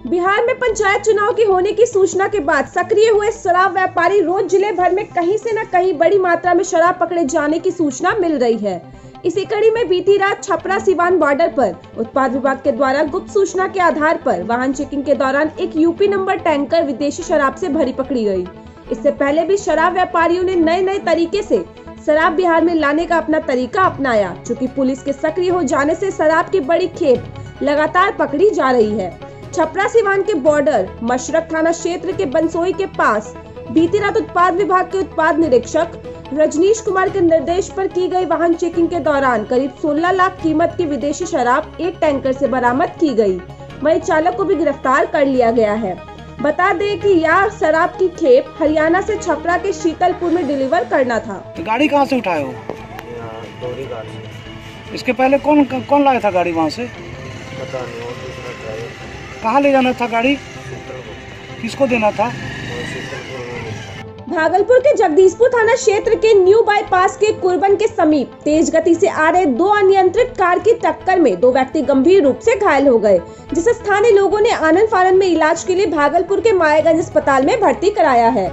बिहार में पंचायत चुनाव की होने की सूचना के बाद सक्रिय हुए शराब व्यापारी रोज जिले भर में कहीं से न कहीं बड़ी मात्रा में शराब पकड़े जाने की सूचना मिल रही है। इसी कड़ी में बीती रात छपरा सिवान बॉर्डर पर उत्पाद विभाग के द्वारा गुप्त सूचना के आधार पर वाहन चेकिंग के दौरान एक यूपी नंबर टैंकर विदेशी शराब से भरी पकड़ी गई। इससे पहले भी शराब व्यापारियों ने नए तरीके से शराब बिहार में लाने का अपना तरीका अपनाया। चूँकि पुलिस के सक्रिय हो जाने से शराब की बड़ी खेप लगातार पकड़ी जा रही है। छपरा सिवान के बॉर्डर मशरक थाना क्षेत्र के बंसोई के पास बीती रात उत्पाद विभाग के उत्पाद निरीक्षक रजनीश कुमार के निर्देश पर की गई वाहन चेकिंग के दौरान करीब 16 लाख कीमत की विदेशी शराब एक टैंकर से बरामद की गई। वहीं चालक को भी गिरफ्तार कर लिया गया है। बता दें कि यह शराब की खेप हरियाणा से छपरा के शीतलपुर में डिलीवर करना था। तो गाड़ी कहाँ से उठाए हो? दोहरी गाड़ी। इसके पहले कौन लाया था गाड़ी वहाँ से? पता नहीं, और दूसरा ड्राइवर। कहाँ ले जाना था गाड़ी? किसको देना था? भागलपुर के जगदीशपुर थाना क्षेत्र के न्यू बाईपास के कुर्बन के समीप तेज गति से आ रहे दो अनियंत्रित कार की टक्कर में दो व्यक्ति गंभीर रूप से घायल हो गए, जिसे स्थानीय लोगों ने आनंद फानन में इलाज के लिए भागलपुर के मायागंज अस्पताल में भर्ती कराया है।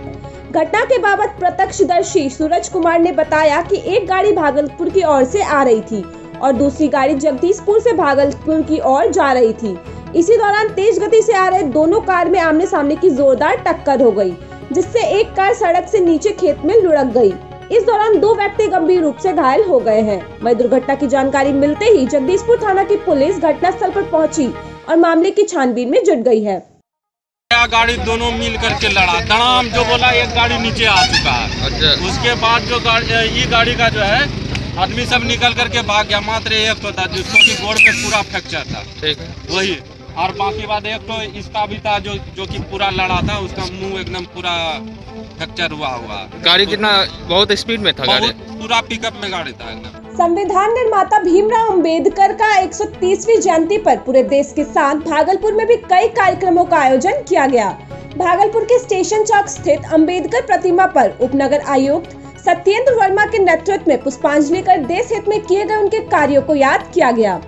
घटना के बाबत प्रत्यक्षदर्शी सूरज कुमार ने बताया कि एक गाड़ी भागलपुर की ओर से आ रही थी और दूसरी गाड़ी जगदीशपुर से भागलपुर की ओर जा रही थी। इसी दौरान तेज गति से आ रहे दोनों कार में आमने सामने की जोरदार टक्कर हो गई, जिससे एक कार सड़क से नीचे खेत में लुढ़क गई। इस दौरान दो व्यक्ति गंभीर रूप से घायल हो गए हैं। वहीं दुर्घटना की जानकारी मिलते ही जगदीशपुर थाना की पुलिस घटनास्थल पर पहुंची और मामले की छानबीन में जुट गई है। गाड़ी दोनों मिल करके लड़ा, धड़ाम जो बोला एक गाड़ी नीचे आ चुका है। अच्छा। उसके बाद जो ये गाड़ी का जो है आदमी सब निकल करके भाग गया। मात्र एक तो था जिसको की गोड़ पे पूरा फ्रैक्चर था, ठीक है वही, और बाकी बात एक तो इसका भी था जो कि पूरा लड़ा था, उसका मुंह एकदम पूरा फ्रैक्चर हुआ। गाड़ी कितना बहुत स्पीड में था? गाड़ी पूरा पिकअप में गाड़ी था एकदम। संविधान निर्माता भीमराव अंबेडकर का 130वीं जयंती पर पूरे देश के साथ भागलपुर में भी कई कार्यक्रमों का आयोजन किया गया। भागलपुर के स्टेशन चौक स्थित अंबेडकर प्रतिमा पर उपनगर आयुक्त सत्येंद्र वर्मा के नेतृत्व में पुष्पांजलि कर देश हित में किए गए उनके कार्यों को याद किया गया।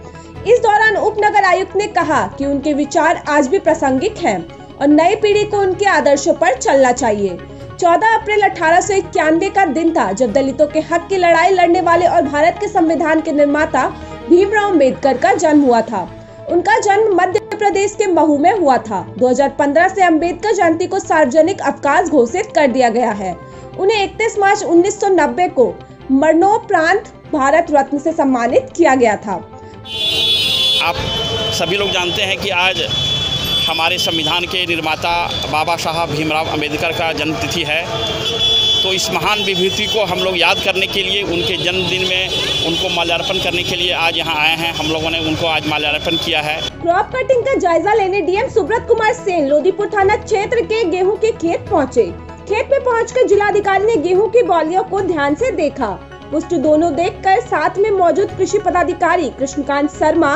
इस दौरान उपनगर आयुक्त ने कहा कि उनके विचार आज भी प्रासंगिक हैं और नई पीढ़ी को उनके आदर्शों पर चलना चाहिए। 14 अप्रैल 1891 का दिन था जब दलितों के हक की लड़ाई लड़ने वाले और भारत के संविधान के निर्माता भीमराव अंबेडकर का जन्म हुआ था। उनका जन्म मध्य प्रदेश के महू में हुआ था। 2015 से अंबेडकर जयंती को सार्वजनिक अवकाश घोषित कर दिया गया है। उन्हें 31 मार्च 1990 को मरणोपरांत भारत रत्न से सम्मानित किया गया था। आप सभी लोग जानते हैं कि आज हमारे संविधान के निर्माता बाबा साहब भीमराव अंबेडकर का जन्मतिथि है। तो इस महान विभूति को हम लोग याद करने के लिए, उनके जन्मदिन में उनको माल्यार्पण करने के लिए आज यहाँ आए हैं। हम लोगों ने उनको आज माल्यार्पण किया है। क्रॉप कटिंग का जायजा लेने डीएम सुब्रत कुमार सेन लोदीपुर थाना क्षेत्र के गेहूं के खेत पहुँचे। खेत में पहुंचकर जिलाधिकारी ने गेहूं की बालियों को ध्यान से देखा। पुष्ट दोनों देखकर साथ में मौजूद कृषि पदाधिकारी कृष्णकांत शर्मा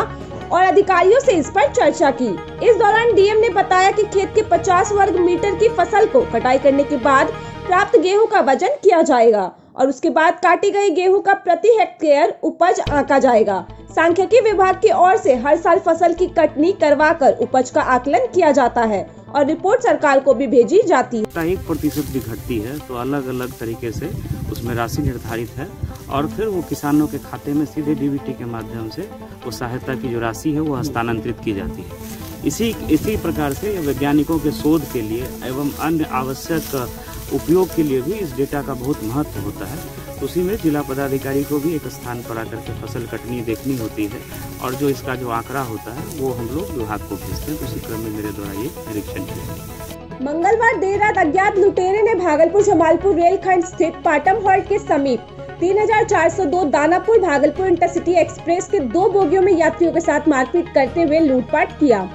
और अधिकारियों से इस पर चर्चा की। इस दौरान डीएम ने बताया कि खेत के 50 वर्ग मीटर की फसल को कटाई करने के बाद प्राप्त गेहूं का वजन किया जाएगा और उसके बाद काटी गई गेहूं का प्रति हेक्टेयर उपज आंका जाएगा। सांख्यिकी विभाग की ओर से हर साल फसल की कटनी करवाकर उपज का आकलन किया जाता है और रिपोर्ट सरकार को भी भेजी जाती है। 1% भी घटती है तो अलग अलग तरीके से उसमें राशि निर्धारित है और फिर वो किसानों के खाते में सीधे डीबीटी के माध्यम से वो सहायता की जो राशि है वो हस्तांतरित की जाती है। इसी प्रकार से वैज्ञानिकों के शोध के लिए एवं अन्य आवश्यक उपयोग के लिए भी इस डेटा का बहुत महत्व होता है। उसी में जिला पदाधिकारी को भी एक स्थान पर आकर के फसल कटनी देखनी होती है और जो इसका जो आंकड़ा होता है वो हम लोग विभाग को भेजते हैं। उसी क्रम में मेरे द्वारा ये निरीक्षण किया। मंगलवार देर रात अज्ञात लुटेरे ने भागलपुर जमालपुर रेलखंड स्थित पाटम हॉल्ट के समीप 3402 दानापुर भागलपुर इंटरसिटी एक्सप्रेस के 2 बोगियों में यात्रियों के साथ मारपीट करते हुए लूटपाट किया।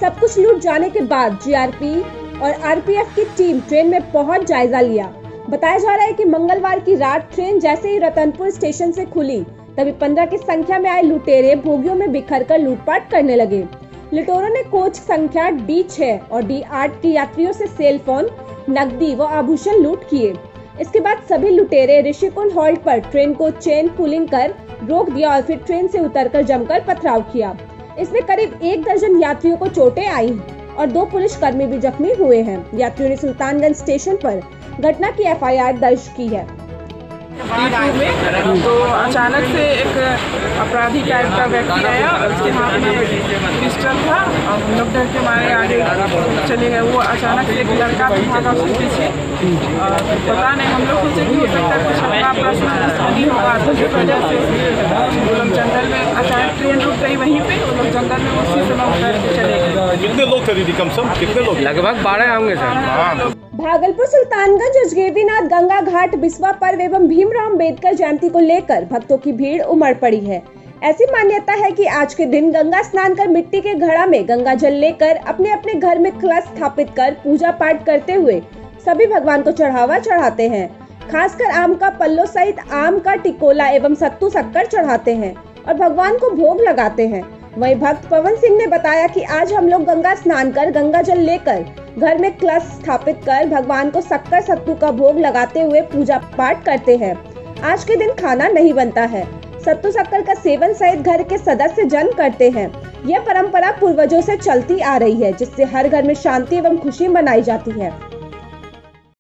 सब कुछ लूट जाने के बाद जीआरपी और आरपीएफ की टीम ट्रेन में पहुंच जायजा लिया। बताया जा रहा है कि मंगलवार की रात ट्रेन जैसे ही रतनपुर स्टेशन से खुली तभी 15 की संख्या में आए लुटेरे बोगियों में बिखरकर लूटपाट करने लगे। लुटेरों ने कोच संख्या D6 और D8 के यात्रियों से सेल फोन, नकदी व आभूषण लूट किए। इसके बाद सभी लुटेरे ऋषिकुंड हॉल्ट पर ट्रेन को चेन पुलिंग कर रोक दिया और फिर ट्रेन से उतरकर जमकर पथराव किया। इसमें करीब 1 दर्जन यात्रियों को चोटें आई। और 2 पुलिस कर्मी भी जख्मी हुए हैं। यात्रियों ने सुल्तानगंज स्टेशन पर घटना की FIR दर्ज की है। तो अचानक से एक अपराधी टाइप का व्यक्ति आया, उसके हाथ में पिस्टल था और हम लोग डर के मारे आगे चले गए। वो अचानक से एक लड़का भी भागा उसके पीछे, पता नहीं, हम लोग सोचे कि हो सकता है कुछ अपना पर्सनल होगा, तो इस वजह से वो लोग जंगल में, अचानक ट्रेन रुक गई वहीं पे, वो लोग जंगल में उसी समय उतर के चले गए। कितने लोग थे दीदी? कम से कम कितने लोग? लगभग 12 होंगे सर। भागलपुर सुल्तानगंज उजगेदीनाथ गंगा घाट बिस्वा पर्व एवं भीमराव अम्बेडकर जयंती को लेकर भक्तों की भीड़ उमड़ पड़ी है। ऐसी मान्यता है कि आज के दिन गंगा स्नान कर मिट्टी के घड़ा में गंगा जल लेकर अपने अपने घर में कलश स्थापित कर पूजा पाठ करते हुए सभी भगवान को चढ़ावा चढ़ाते हैं। खासकर आम का पल्लो सहित आम का टिकोला एवं सत्तू शक्कर चढ़ाते हैं और भगवान को भोग लगाते हैं। वहीं भक्त पवन सिंह ने बताया कि आज हम लोग गंगा स्नान कर गंगा जल लेकर घर में कलश स्थापित कर भगवान को शक्कर सत्तू का भोग लगाते हुए पूजा पाठ करते हैं। आज के दिन खाना नहीं बनता है, सत्तू शक्कर का सेवन सहित घर के सदस्य जन करते हैं। यह परंपरा पूर्वजों से चलती आ रही है, जिससे हर घर में शांति एवं खुशी मनाई जाती है।